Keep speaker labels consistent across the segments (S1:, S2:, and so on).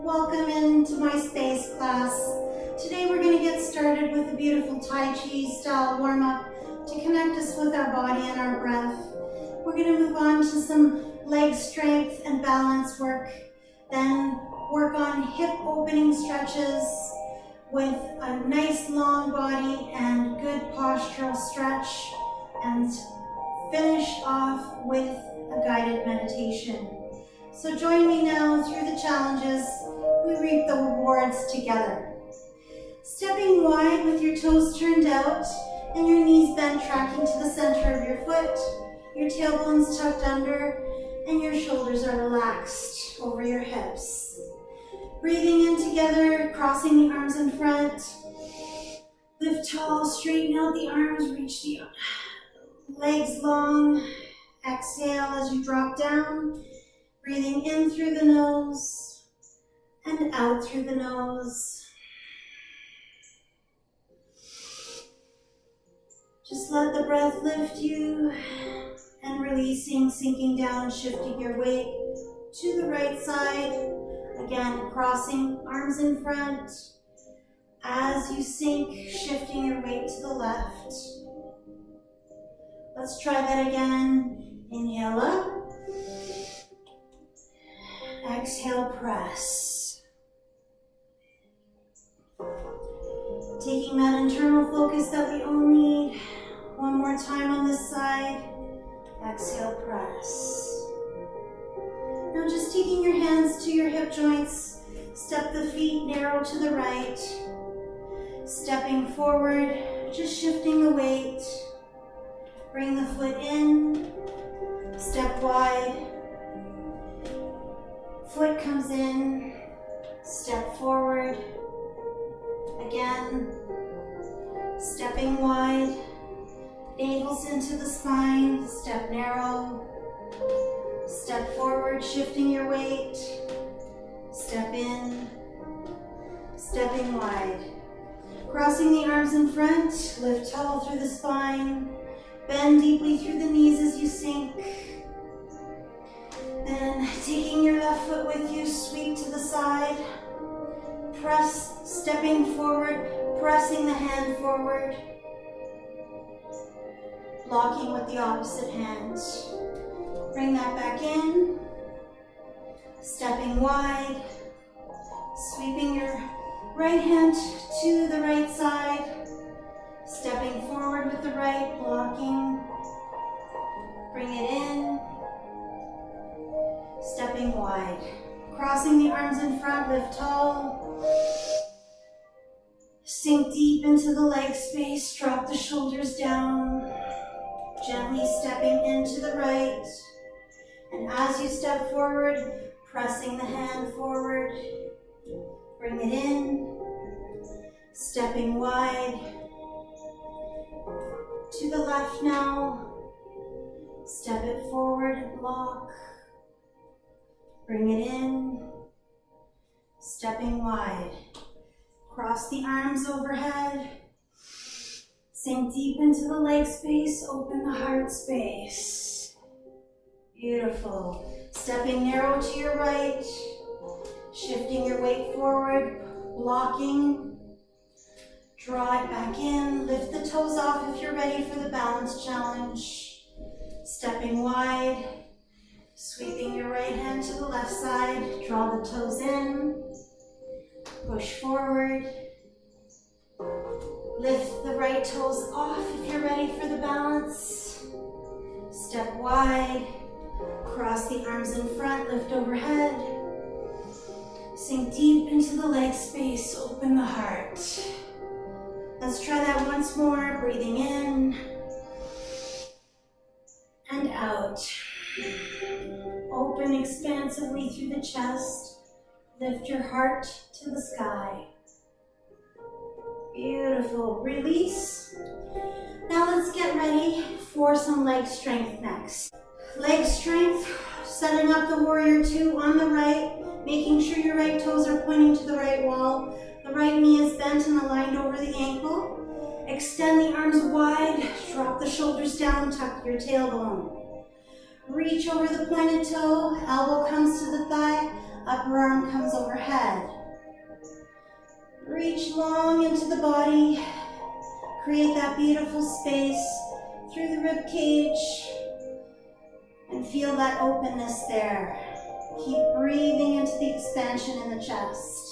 S1: Welcome into my space class. Today we're going to get started with a beautiful Tai Chi style warm-up to connect us with our body and our breath. We're going to move on to some leg strength and balance work, then work on hip opening stretches with a nice long body and good postural stretch, and finish off with a guided meditation. So join me now through the challenges. We reap the rewards together. Stepping wide with your toes turned out and your knees bent, tracking to the center of your foot, your tailbones tucked under, and your shoulders are relaxed over your hips. Breathing in together, crossing the arms in front. Lift tall, straighten out the arms, reach the legs long. Exhale as you drop down. Breathing in through the nose and out through the nose. Just let the breath lift you, and releasing, sinking down, shifting your weight to the right side. Again, crossing arms in front. As you sink, shifting your weight to the left. Let's try that again. Inhale up. Exhale, press. Taking that internal focus that we all need. One more time on this side. Exhale, press. Now just taking your hands to your hip joints. Step the feet narrow to the right. Stepping forward, just shifting the weight. Bring the foot in. Step wide. Foot comes in, step forward, again, stepping wide, ankles into the spine, step narrow, step forward, shifting your weight, step in, stepping wide. Crossing the arms in front, lift tall through the spine, bend deeply through the knees as you sink. Then taking your left foot with you, sweep to the side, press, stepping forward, pressing the hand forward, blocking with the opposite hand. Bring that back in, stepping wide, sweeping your right hand to the right side, stepping forward with the right, blocking, bring it in, stepping wide. Crossing the arms in front, lift tall. Sink deep into the leg space, drop the shoulders down. Gently stepping into the right. And as you step forward, pressing the hand forward. Bring it in. Stepping wide. To the left now. Step it forward, block. Bring it in, stepping wide. Cross the arms overhead. Sink deep into the leg space, open the heart space. Beautiful. Stepping narrow to your right, shifting your weight forward, blocking. Draw it back in, lift the toes off if you're ready for the balance challenge. Stepping wide. Sweeping your right hand to the left side, draw the toes in, push forward, lift the right toes off if you're ready for the balance, step wide, cross the arms in front, lift overhead, sink deep into the leg space, open the heart. Let's try that once more, breathing in and out. Open expansively through the chest. Lift your heart to the sky. Beautiful. Release. Now let's get ready for some leg strength next. Leg strength, setting up the warrior two on the right, making sure your right toes are pointing to the right wall. The right knee is bent and aligned over the ankle. Extend the arms wide, drop the shoulders down, tuck your tailbone. Reach over the pointed toe, elbow comes to the thigh, Upper arm comes overhead. Reach long into the body. Create that beautiful space through the rib cage. And feel that openness there. Keep breathing into the expansion in the chest.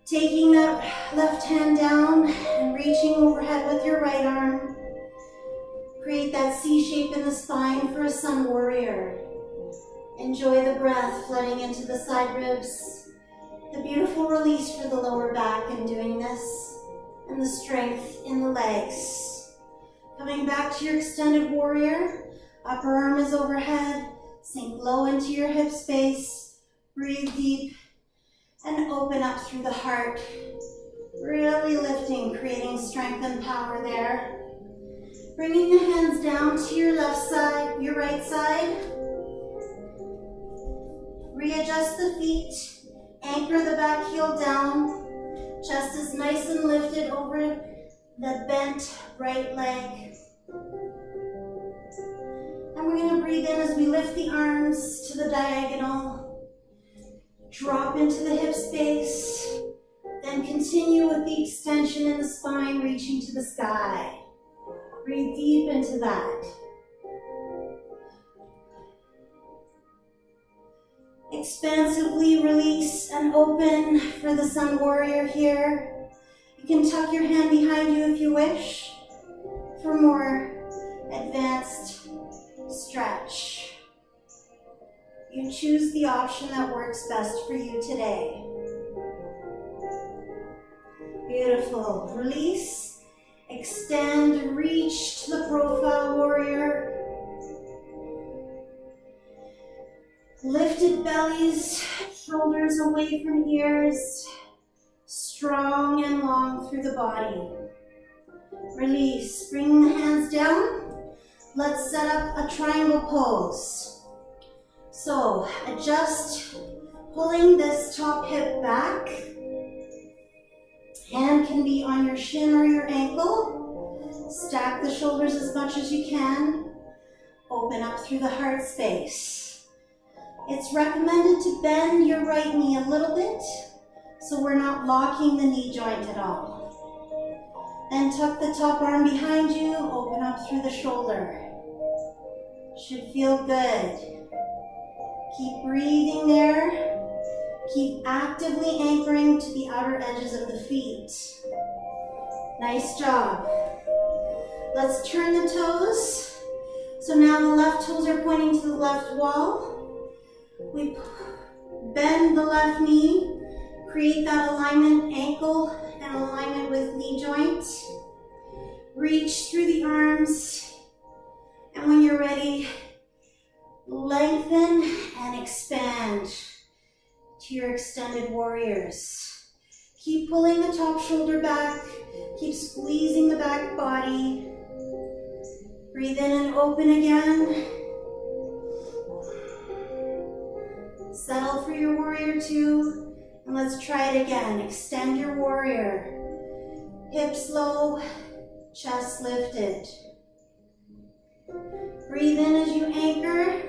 S1: Taking that left hand down and reaching overhead with your right arm. Create that C shape in the spine for a sun warrior. Enjoy the breath flooding into the side ribs. The beautiful release for the lower back in doing this. And the strength in the legs. Coming back to your extended warrior. Upper arm is overhead. Sink low into your hip space. Breathe deep. And open up through the heart. Really lifting, creating strength and power there. Bringing the hands down to your left side, your right side. Readjust the feet. Anchor the back heel down. Chest is nice and lifted over the bent right leg. And we're going to breathe in as we lift the arms to the diagonal. Drop into the hip space. Then continue with the extension in the spine, reaching to the sky. Breathe deep into that. Expansively release and open for the sun warrior here. You can tuck your hand behind you if you wish for more advanced stretch. You choose the option that works best for you today. Beautiful. Release, extend, reach to the profile warrior. Lifted bellies, shoulders away from ears, strong and long through the body. Release, bring the hands down. Let's set up a triangle pose. So adjust, pulling this top hip back. Hand can be on your shin or your ankle. Stack the shoulders as much as you can. Open up through the heart space. It's recommended to bend your right knee a little bit so we're not locking the knee joint at all. Then tuck the top arm behind you, open up through the shoulder. Should feel good. Keep breathing there. Keep actively anchoring to the outer edges of the feet. Nice job. Let's turn the toes. So now the left toes are pointing to the left wall. We bend the left knee. Create that alignment, ankle and alignment with knee joint. Reach through the arms. And when you're ready, lengthen and expand to your extended warriors. Keep pulling the top shoulder back. Keep squeezing the back body. Breathe in and open again. Settle for your warrior two. And let's try it again. Extend your warrior. Hips low, chest lifted. Breathe in as you anchor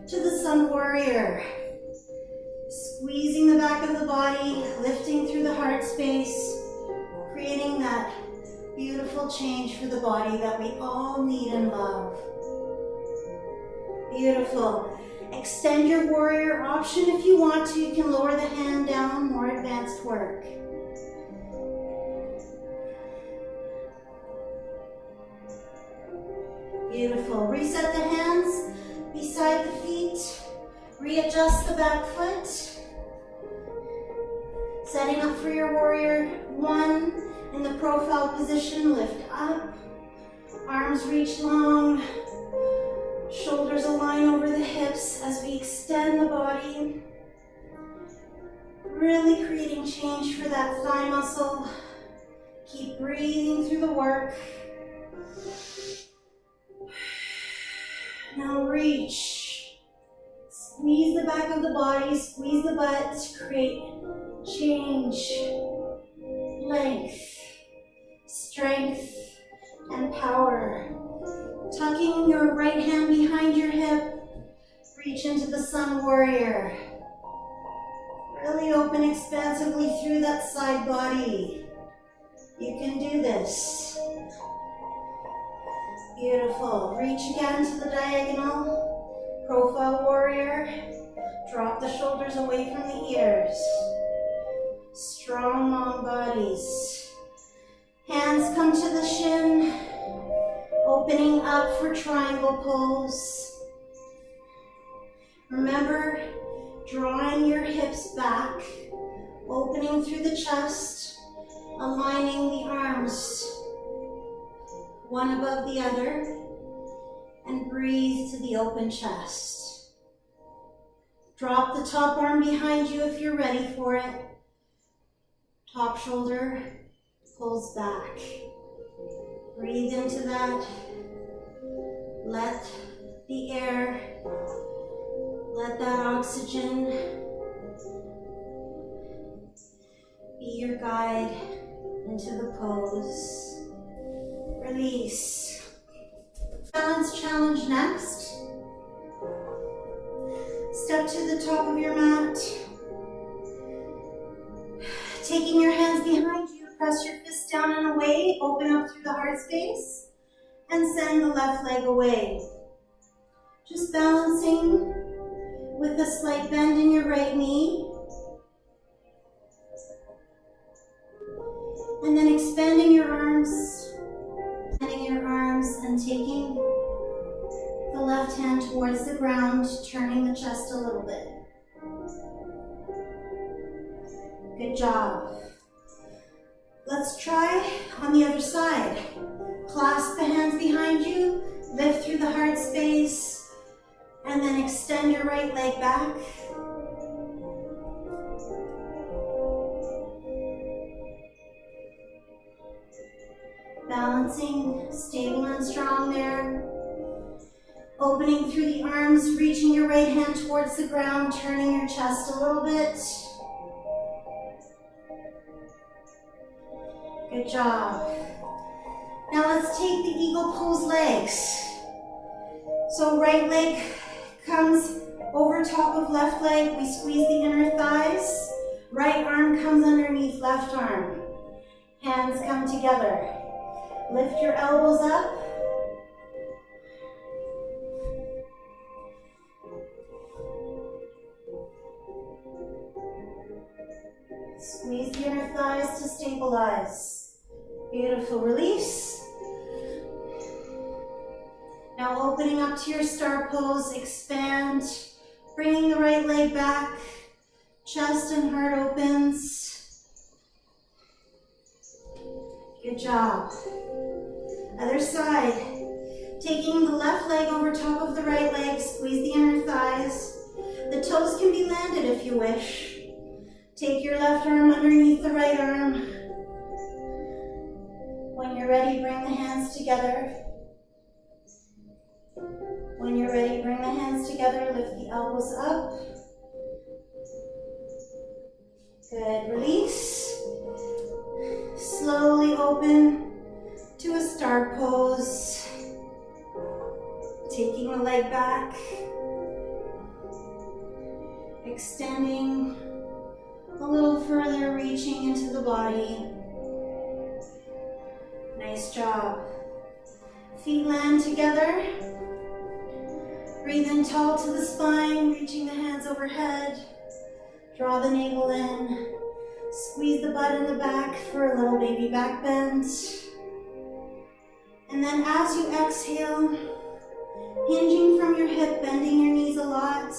S1: to the sun warrior. Squeezing the back of the body, lifting through the heart space, creating that beautiful change for the body that we all need and love. Beautiful. Extend your warrior option if you want to. You can lower the hand down, more advanced work. Beautiful. Reset the hands beside the feet. Readjust the back foot. Setting up for your warrior one in the profile position. Lift up. Arms reach long. Shoulders align over the hips as we extend the body. Really creating change for that thigh muscle. Keep breathing through the work. Now reach. Squeeze the back of the body, squeeze the butt, create change, length, strength, and power. Tucking your right hand behind your hip, reach into the sun warrior. open expansively through that side body. You can do this. Beautiful. Reach again to the diagonal. Profile warrior. Drop the shoulders away from the ears. Strong, long bodies. Hands come to the shin. Opening up for triangle pose. Remember, drawing your hips back, opening through the chest, aligning the arms, one above the other, and breathe to the open chest. Drop the top arm behind you if you're ready for it. Top shoulder pulls back. Breathe into that. Let the air, let that oxygen be your guide into the pose. Release. Balance challenge next. Step to the top of your mat. Taking your hands behind you, press your fists down and away, open up through the heart space, and send the left leg away. Just balancing with a slight bend in your right knee. And then expanding your arms, and taking the left hand towards the ground, turning the chest a little bit. Good job. Let's try on the other side. Clasp the hands behind you, lift through the heart space, and then extend your right leg back. Balancing, stable and strong there. Opening through the arms, reaching your right hand towards the ground, turning your chest a little bit. Good job. Now let's take the eagle pose legs. So right leg comes over top of left leg. We squeeze the inner thighs. Right arm comes underneath left arm. Hands come together. Lift your elbows up. Squeeze the inner thighs to stabilize. Beautiful. Release. Now opening up to your star pose, expand, bringing the right leg back, chest and heart opens. Good job. Other side. Taking the left leg over top of the right leg, squeeze the inner thighs. The toes can be landed if you wish. Take your left arm underneath the right arm. When you're ready, bring the hands together. When you're ready, bring the hands together, lift the elbows up. Good, release. Slowly open to a star pose. Taking the leg back. Extending a little further, reaching into the body. Nice job. Feet land together. Breathe in tall to the spine, reaching the hands overhead. Draw the navel in. Squeeze the butt in the back for a little baby back bend. And then as you exhale, hinging from your hip, bending your knees a lot,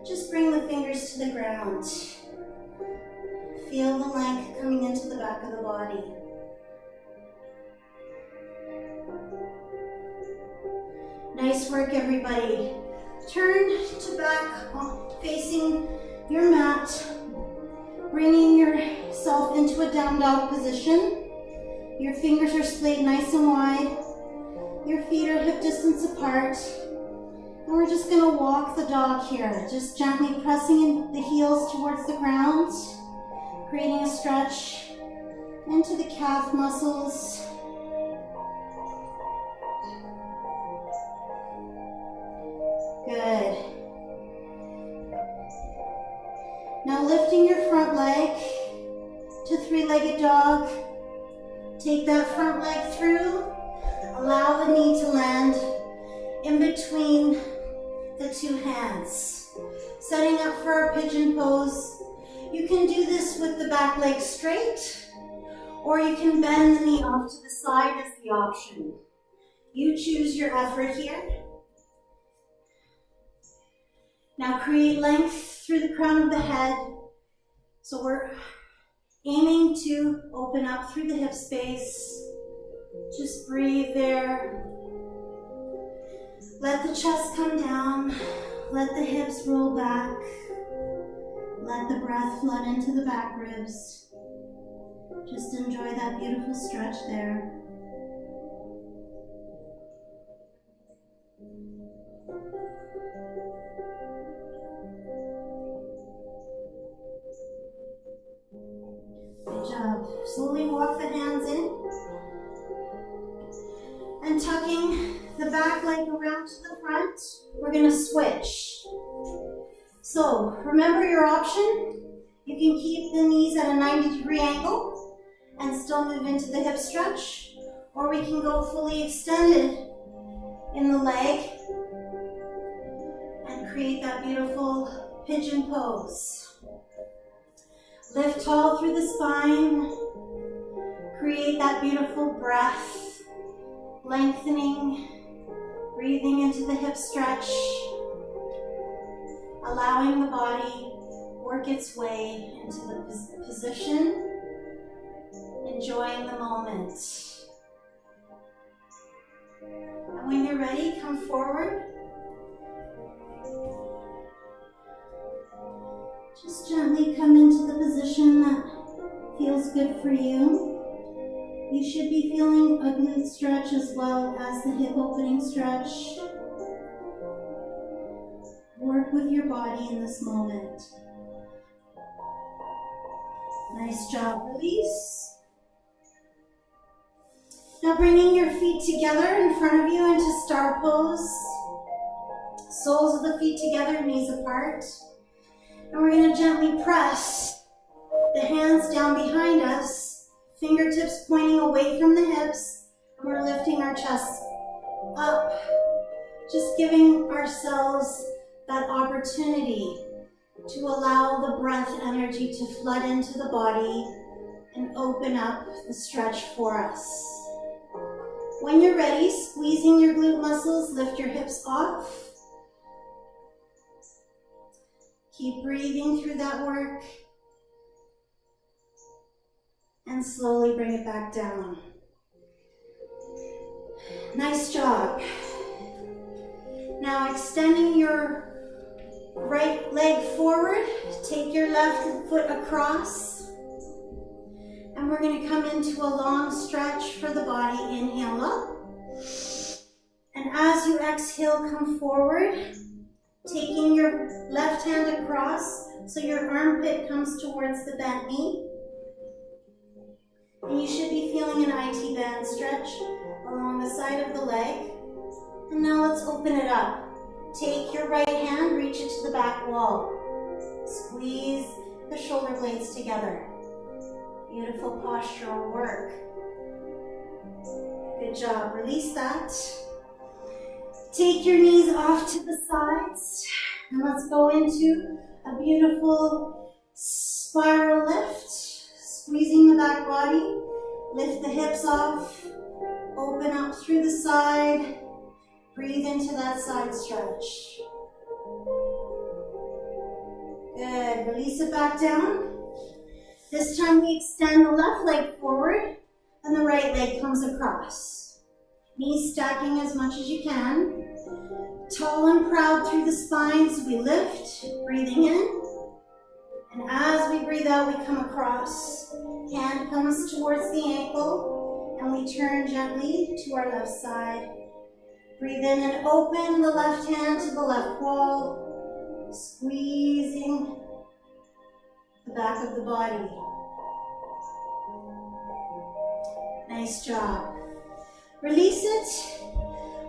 S1: just bring the fingers to the ground. Feel the length coming into the back of the body. Nice work, everybody. Turn to back, facing your mat, bringing yourself into a down dog position. Your fingers are splayed nice and wide. Your feet are hip distance apart. And we're just gonna walk the dog here, just gently pressing in the heels towards the ground, creating a stretch into the calf muscles. Good. Now lifting your front leg to three-legged dog. Take that front leg through. Allow the knee to land in between the two hands. Setting up for our pigeon pose. You can do this with the back leg straight, or you can bend the knee off to the side as the option. You choose your effort here. Now create length through the crown of the head. So we're aiming to open up through the hip space. Just breathe there. Let the chest come down. Let the hips roll back. Let the breath flood into the back ribs. Just enjoy that beautiful stretch there. Good job. Slowly walk the hands in. And tucking the back leg around to the front, we're going to switch. So remember your option. You can keep the knees at a 90-degree angle and still move into the hip stretch, or we can go fully extended in the leg and create that beautiful pigeon pose. Lift tall through the spine. Create that beautiful breath, lengthening, breathing into the hip stretch, allowing the body work its way into the position, enjoying the moment. And when you're ready, come forward. Just gently come into the position that feels good for you. You should be feeling a glute stretch as well as the hip opening stretch. Work with your body in this moment. Nice job. Release. Now bringing your feet together in front of you into star pose. Soles of the feet together, knees apart. And we're going to gently press the hands down behind us, fingertips pointing away from the hips, and we're lifting our chest up, just giving ourselves that opportunity to allow the breath energy to flood into the body and open up the stretch for us. When you're ready, squeezing your glute muscles, lift your hips off. Keep breathing through that work. And slowly bring it back down. Nice job. Now extending your right leg forward, take your left foot across. And we're going to come into a long stretch for the body. Inhale up. And as you exhale, come forward. Taking your left hand across so your armpit comes towards the bent knee. And you should be feeling an IT band stretch along the side of the leg. And now let's open it up. Take your right hand, reach it to the back wall. Squeeze the shoulder blades together. Beautiful postural work. Good job. Release that. Take your knees off to the sides. And let's go into a beautiful spiral lift. Squeezing the back body. Lift the hips off. Open up through the side. Breathe into that side stretch. Good. Release it back down. This time we extend the left leg forward and the right leg comes across. Knees stacking as much as you can. Tall and proud through the spine, so we lift, breathing in. And as we breathe out, we come across. Hand comes towards the ankle and we turn gently to our left side. Breathe in and open the left hand to the left wall, squeezing the back of the body. Nice job. Release it.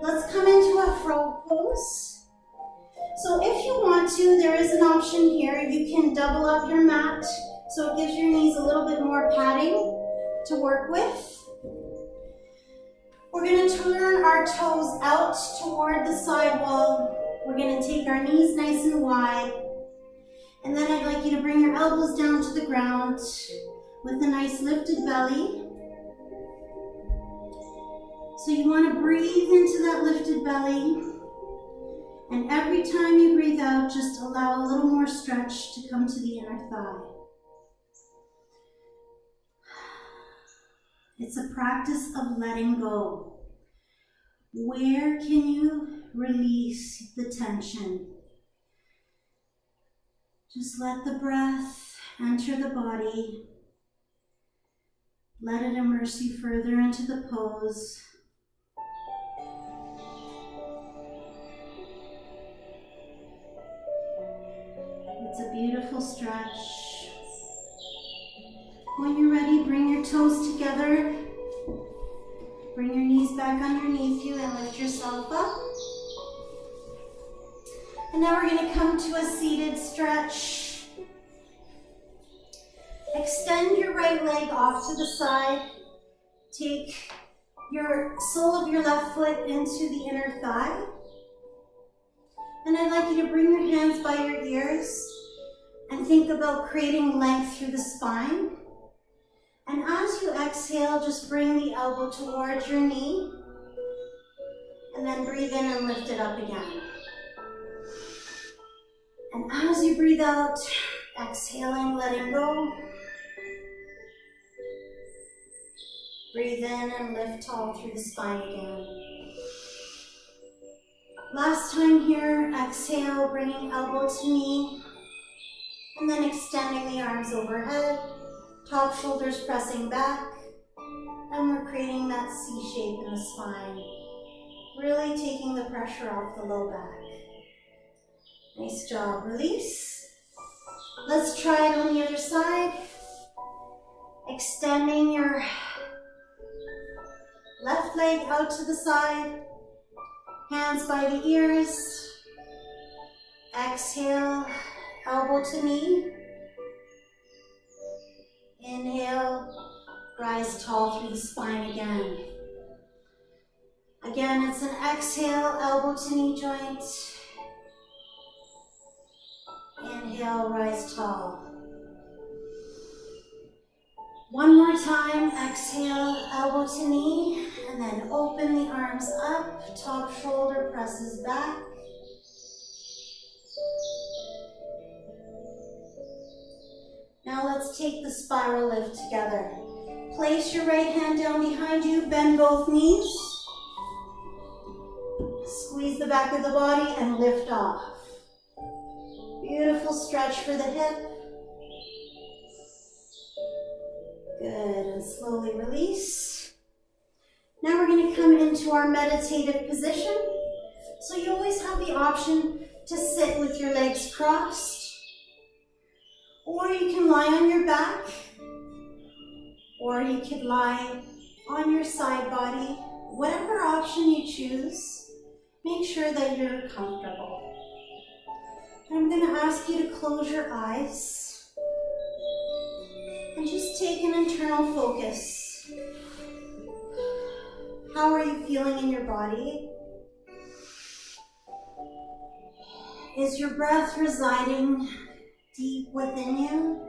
S1: Let's come into a Fro Pose. So if you want to, there is an option here. You can double up your mat so it gives your knees a little bit more padding to work with. We're going to turn our toes out toward the side wall. We're going to take our knees nice and wide. And then I'd like you to bring your elbows down to the ground with a nice lifted belly. So you want to breathe into that lifted belly. And every time you breathe out, just allow a little more stretch to come to the inner thigh. It's a practice of letting go. Where can you release the tension? Just let the breath enter the body. Let it immerse you further into the pose. It's a beautiful stretch. When you're ready, bring your toes together. Bring your knees back underneath you and lift yourself up. And now we're going to come to a seated stretch. Extend your right leg off to the side. Take your sole of your left foot into the inner thigh. And I'd like you to bring your hands by your ears and think about creating length through the spine. And as you exhale, just bring the elbow towards your knee. And then breathe in and lift it up again. And as you breathe out, exhaling, letting go. Breathe in and lift tall through the spine again. Last time here, exhale, bringing elbow to knee. And then extending the arms overhead. Top shoulders pressing back. And we're creating that C shape in the spine. Really taking the pressure off the low back. Nice job. Release. Let's try it on the other side. Extending your left leg out to the side. Hands by the ears. Exhale, elbow to knee. Inhale, rise tall through the spine again. Again, it's an exhale, elbow to knee joint. Inhale, rise tall. One more time, exhale, elbow to knee, and then open the arms up, top shoulder presses back. Now let's take the spiral lift together. Place your right hand down behind you, bend both knees. Squeeze the back of the body and lift off. Beautiful stretch for the hip. Good, and slowly release. Now we're going to come into our meditative position. So you always have the option to sit with your legs crossed, or you can lie on your back, or you could lie on your side body. Whatever option you choose, make sure that you're comfortable. I'm going to ask you to close your eyes and just take an internal focus. How are you feeling in your body? Is your breath residing deep within you?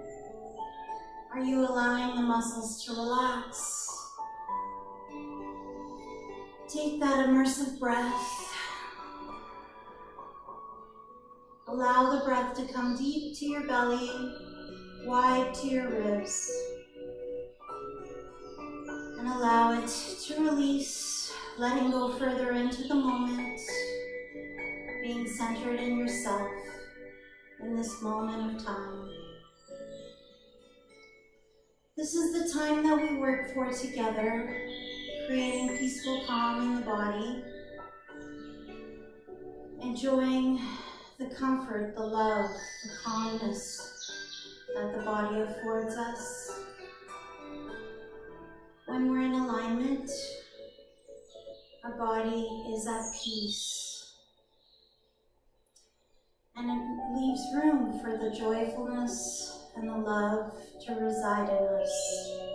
S1: Are you allowing the muscles to relax? Take that immersive breath. Allow the breath to come deep to your belly, wide to your ribs. And allow it to release, letting go further into the moment, being centered in yourself in this moment of time. This is the time that we work for together, creating peaceful calm in the body, enjoying the comfort, the love, the calmness that the body affords us. When we're in alignment, our body is at peace. room for the joyfulness and the love to reside in us.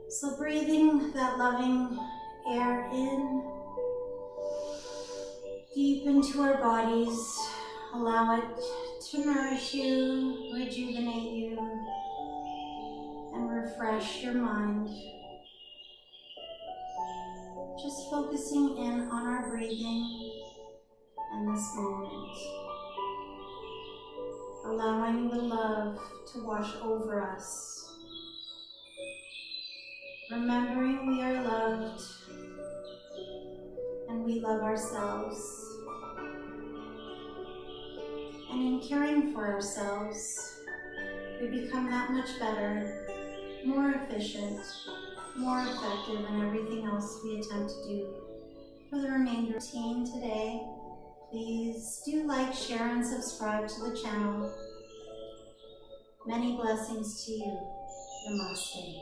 S1: So breathing that loving air in, deep into our bodies, allow it to nourish you, rejuvenate you, and refresh your mind. Just focusing in on our breathing and this moment. Allowing the love to wash over us. Remembering we are loved and we love ourselves. And in caring for ourselves, we become that much better, more efficient, more effective in everything else we attempt to do. For the remainder of the routine today, please do like, share, and subscribe to the channel. Many blessings to you. Namaste.